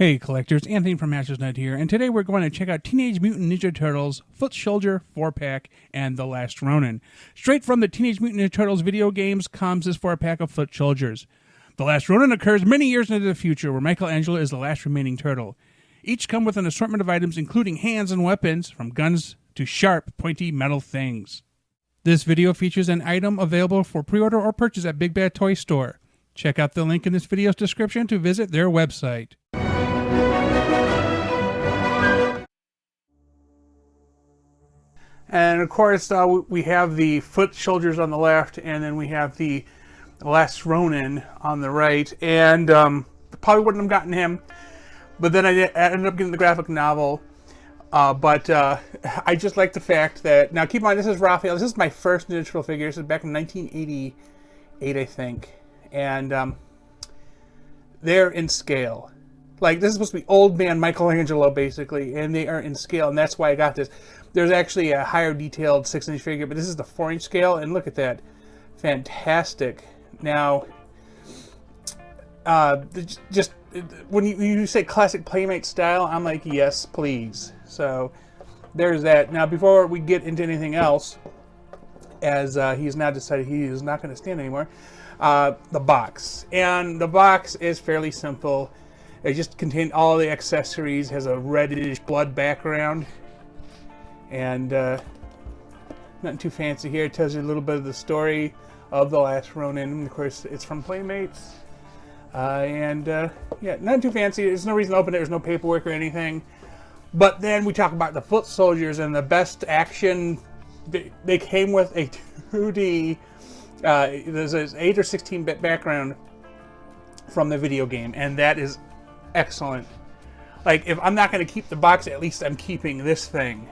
Hey collectors, Anthony from HNE here, and today we're going to check out Teenage Mutant Ninja Turtles, Foot Soldier 4-pack, and The Last Ronin. Straight from the Teenage Mutant Ninja Turtles video games comes this 4-pack of Foot Soldiers. The Last Ronin occurs many years into the future, where Michaelangelo is the last remaining turtle. Each come with an assortment of items including hands and weapons, from guns to sharp, pointy metal things. This video features an item available for pre-order or purchase at Big Bad Toy Store. Check out the link in this video's description to visit their website. And of course, we have the Foot Soldiers on the left, and then we have the Last Ronin on the right. And probably wouldn't have gotten him, but then I ended up getting the graphic novel. But I just like the fact that, now keep in mind, this is Raphael. This is my first Ninja Turtle figure. This is back in 1988, I think. And they're in scale. Like, this is supposed to be old man Michaelangelo, basically, and they are in scale, and that's why I got this. There's actually a higher detailed 6-inch figure, but this is the 4-inch scale, and look at that. Fantastic. Now, just when you say classic Playmate style, I'm like, yes, please. So, there's that. Now, before we get into anything else, as he's now decided he is not going to stand anymore, the box. And the box is fairly simple. It just contains all the accessories, has a reddish blood background, and nothing too fancy here. It tells you a little bit of the story of The Last Ronin. Of course, it's from Playmates. Yeah, nothing too fancy. There's no reason to open it. There's no paperwork or anything. But then we talk about the Foot Soldiers and the best action. They came with a 2D, there's an 8 or 16-bit background from the video game, and that is excellent. Like, if I'm not going to keep the box, at least I'm keeping this thing.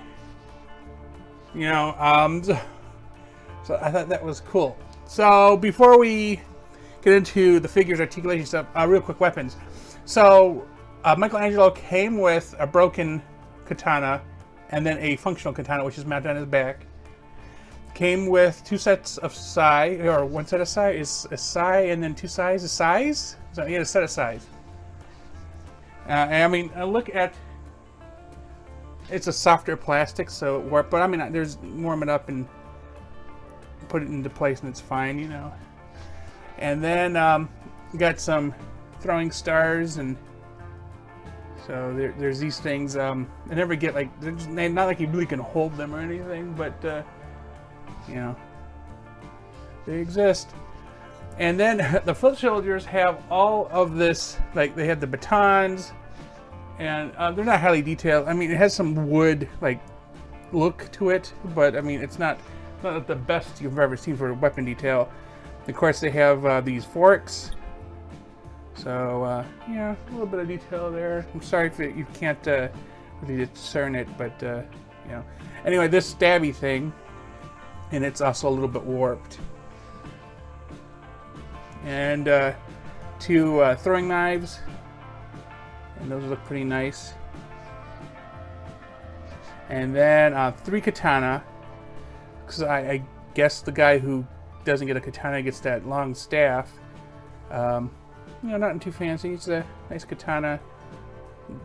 You know, so I thought that was cool. So before we get into the figures articulation stuff, real quick, weapons. So Michaelangelo came with a broken katana and then a functional katana, which is mounted on his back. Came with 2 sets of sai, or 1 set of sai is a sai, and then 2 sais is sais. So he had a set of sais. And I mean, look at, it's a softer plastic, so it warped, but I mean, there's warm it up and put it into place and it's fine, you know. And then got some throwing stars, and so there's these things. I never get, like, they're not like you really can hold them or anything, but you know, they exist. And then the Foot Soldiers have all of this, like, they have the batons, and they're not highly detailed. I mean, it has some wood, like, look to it, but I mean, it's not the best you've ever seen for a weapon detail. Of course, they have these forks. So, yeah, a little bit of detail there. I'm sorry if you can't really discern it, but, you know. Anyway, this stabby thing, and it's also a little bit warped. And 2 throwing knives, and those look pretty nice. And then 3 katana, because I guess the guy who doesn't get a katana gets that long staff. You know, nothing too fancy. It's a nice katana.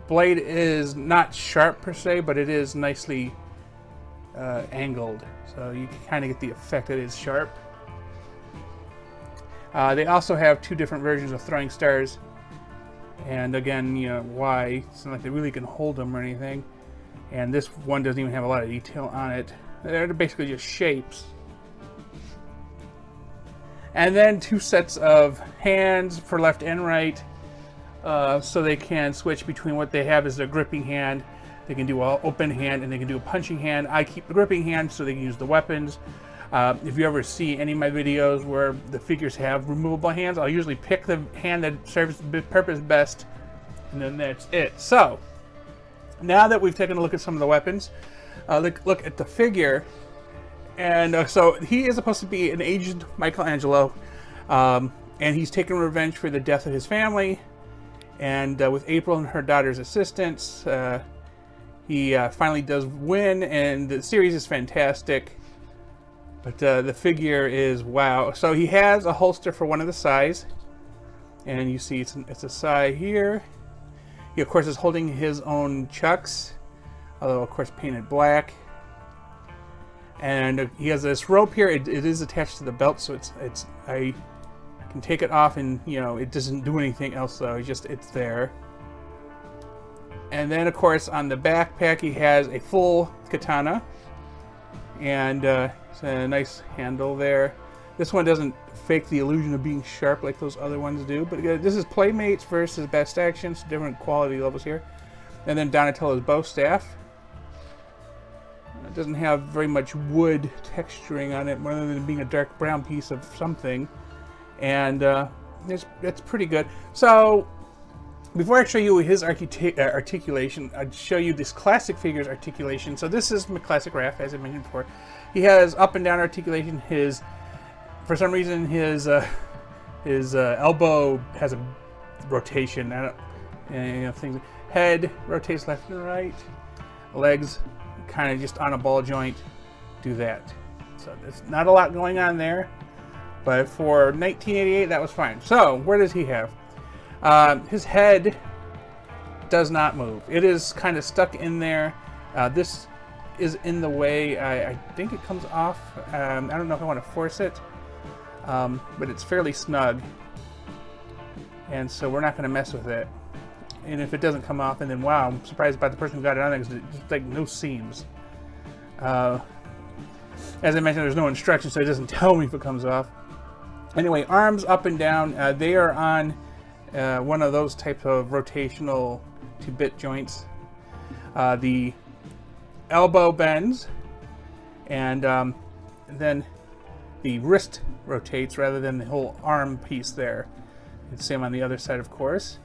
Blade is not sharp per se, but it is nicely angled, so you can kind of get the effect that it is sharp. They also have 2 different versions of throwing stars, and again, you know, why? It's not like they really can hold them or anything. And this one doesn't even have a lot of detail on it. They're basically just shapes. And then 2 sets of hands for left and right, so they can switch between what they have as their gripping hand. They can do an open hand, and they can do a punching hand. I keep the gripping hand so they can use the weapons. If you ever see any of my videos where the figures have removable hands, I'll usually pick the hand that serves the purpose best, and then that's it. So, now that we've taken a look at some of the weapons, look at the figure. And so he is supposed to be an aged Michaelangelo, and he's taking revenge for the death of his family. And with April and her daughter's assistance, he finally does win, and the series is fantastic. But the figure is wow. So he has a holster for one of the sais, and you see it's a sai here. He, of course, is holding his own chucks, although, of course, painted black. And he has this rope here. It is attached to the belt, so I can take it off, and it doesn't do anything else though. It's there. And then, of course, on the backpack, he has a full katana, and it's a nice handle there. This one doesn't fake the illusion of being sharp like those other ones do, but again, this is Playmates versus Best Action, so different quality levels here. And then Donatello's bow staff. It doesn't have very much wood texturing on it, rather than being a dark brown piece of something. And it's pretty good. So, before I show you his articulation, I'd show you this classic figure's articulation. So this is my classic Raph, as I mentioned before. He has up and down articulation. For some reason, his elbow has a rotation. Things. Head rotates left and right. Legs kind of just on a ball joint do that. So there's not a lot going on there, but for 1988 that was fine. So where does he have? His head does not move. It is kind of stuck in there. This is in the way. I think it comes off. I don't know if I want to force it, but it's fairly snug, and so we're not going to mess with it. And if it doesn't come off, and then wow, I'm surprised by the person who got it on there, because it's just like no seams. As I mentioned, there's no instructions, so it doesn't tell me if it comes off. Anyway, arms up and down, they are on one of those types of rotational 2-bit joints. The elbow bends, and then the wrist rotates rather than the whole arm piece there. It's the same on the other side, of course.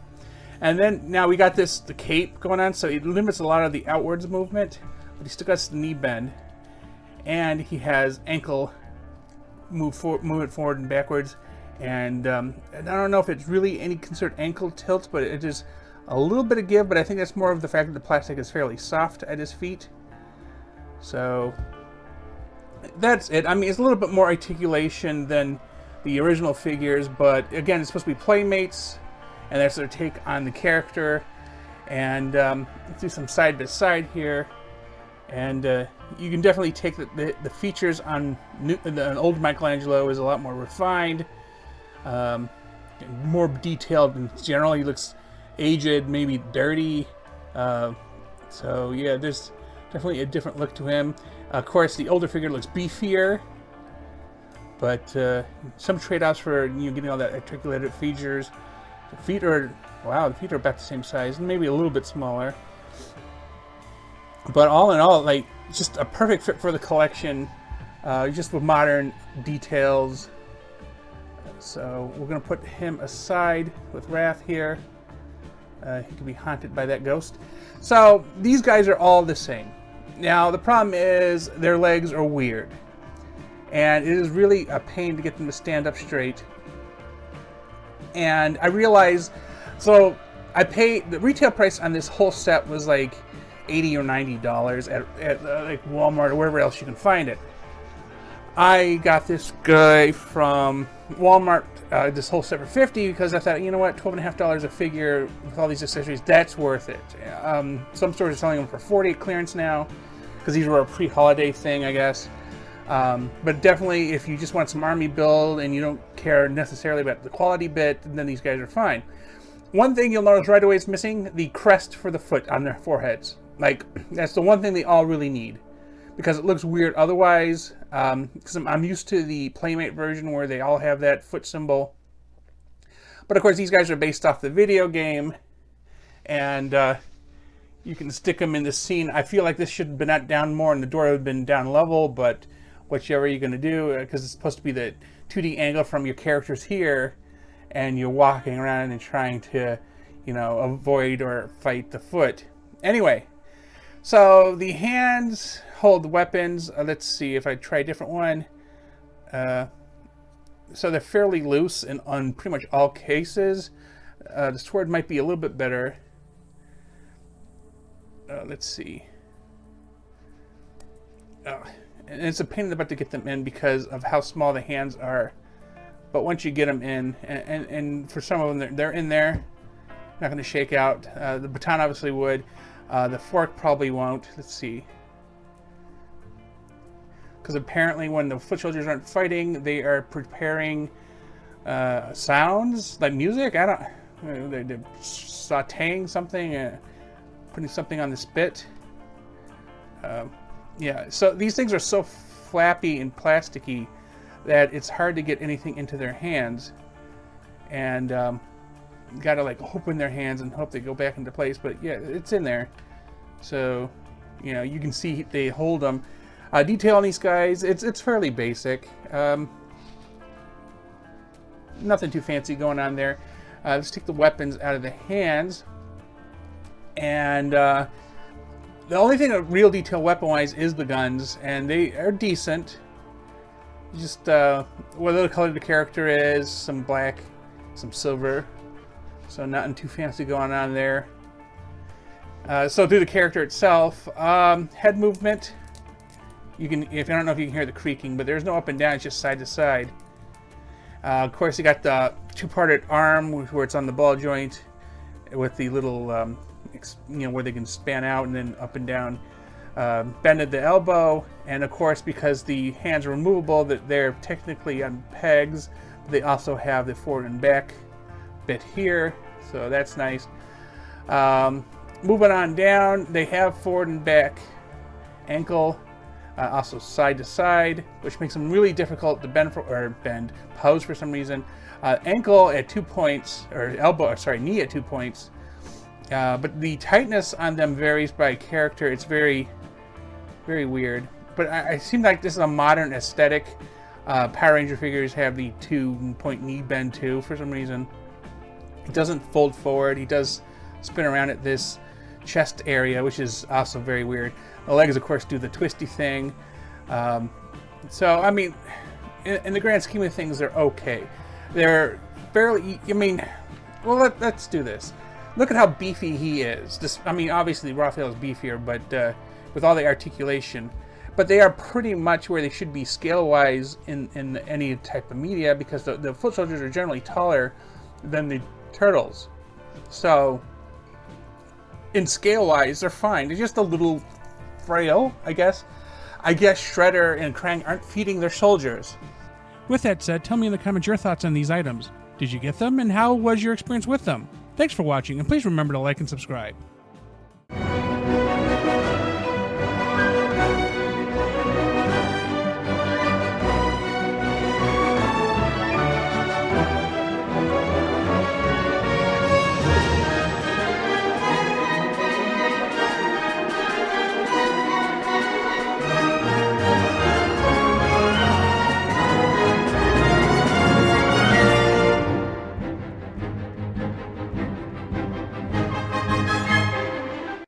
And then now we got the cape going on, so it limits a lot of the outwards movement, but he still got the knee bend, and he has ankle move it forward and backwards. And I don't know if it's really any considered ankle tilt, but it is a little bit of give. But I think that's more of the fact that the plastic is fairly soft at his feet. So that's it. I mean, it's a little bit more articulation than the original figures, but again, it's supposed to be Playmates, and that's their take on the character. And let's do some side by side here, and you can definitely take the features on an old Michaelangelo is a lot more refined, more detailed in general. He looks aged, maybe dirty. So yeah, there's definitely a different look to him. Of course, the older figure looks beefier, but some trade-offs for getting all that articulated features. The feet are the feet are about the same size, maybe a little bit smaller. But all in all, like, just a perfect fit for the collection, just with modern details. So we're gonna put him aside with Raph here. He can be haunted by that ghost. So these guys are all the same. Now the problem is their legs are weird, and it is really a pain to get them to stand up straight. And I realized, so I paid, the retail price on this whole set was like $80 or $90 at like Walmart or wherever else you can find it. I got this guy from Walmart, this whole set for $50, because I thought, you know what, $12.50 a figure with all these accessories, that's worth it. Some stores are selling them for $40 at clearance now, because these were a pre-holiday thing, I guess. But definitely, if you just want some army build and you don't care necessarily about the quality bit, then these guys are fine. One thing you'll notice right away is missing the crest for the foot on their foreheads. Like, that's the one thing they all really need, because it looks weird otherwise. Because I'm used to the Playmate version where they all have that foot symbol. But of course, these guys are based off the video game, and you can stick them in the scene. I feel like this should have been down more, and the door would have been down level, but whichever you're going to do, because it's supposed to be the 2D angle from your characters here, and you're walking around and trying to, avoid or fight the foot. Anyway, so the hands hold weapons. Let's see if I try a different one. So they're fairly loose on pretty much all cases. The sword might be a little bit better. Let's see. And it's a pain in the butt to get them in because of how small the hands are. But once you get them in, and for some of them, they're in there. Not going to shake out. The baton obviously would. The fork probably won't. Let's see. Because apparently when the foot soldiers aren't fighting, they are preparing sounds, like music. I don't... They're sauteing something, putting something on the spit. Yeah, so these things are so flappy and plasticky that it's hard to get anything into their hands. And you gotta like open their hands and hope they go back into place. But yeah, it's in there. So, you know, you can see they hold them. Detail on these guys, it's fairly basic. Nothing too fancy going on there. Let's take the weapons out of the hands. And the only thing of real detail weapon-wise is the guns, and they are decent. Just whether the color of the character is, some black, some silver. So nothing too fancy going on there. So through the character itself, head movement. You can, if I don't know if you can hear the creaking, but there's no up and down, it's just side to side. Of course, you got the two-parted arm where it's on the ball joint with the little, you know, where they can span out and then up and down. Bend at the elbow, and of course, because the hands are removable, that they're technically on pegs. They also have the forward and back bit here, so that's nice. Moving on down, they have forward and back ankle. Also side to side, which makes them really difficult to pose for some reason. Ankle at 2 points, or elbow, or sorry, knee at 2 points. But the tightness on them varies by character. It's very, very weird. But I seem like this is a modern aesthetic. Power Ranger figures have the 2-point knee bend too, for some reason. It doesn't fold forward. He does spin around at this chest area, which is also very weird. The legs, of course, do the twisty thing. So, I mean, in the grand scheme of things, they're okay. They're fairly, I mean, well, let's do this. Look at how beefy he is. I mean, obviously, Raphael is beefier, but with all the articulation. But they are pretty much where they should be scale-wise in any type of media, because the foot soldiers are generally taller than the turtles. So, in scale-wise, they're fine. They're just a little frail, I guess. I guess Shredder and Krang aren't feeding their soldiers. With that said, tell me in the comments your thoughts on these items. Did you get them, and how was your experience with them? Thanks for watching, and please remember to like and subscribe.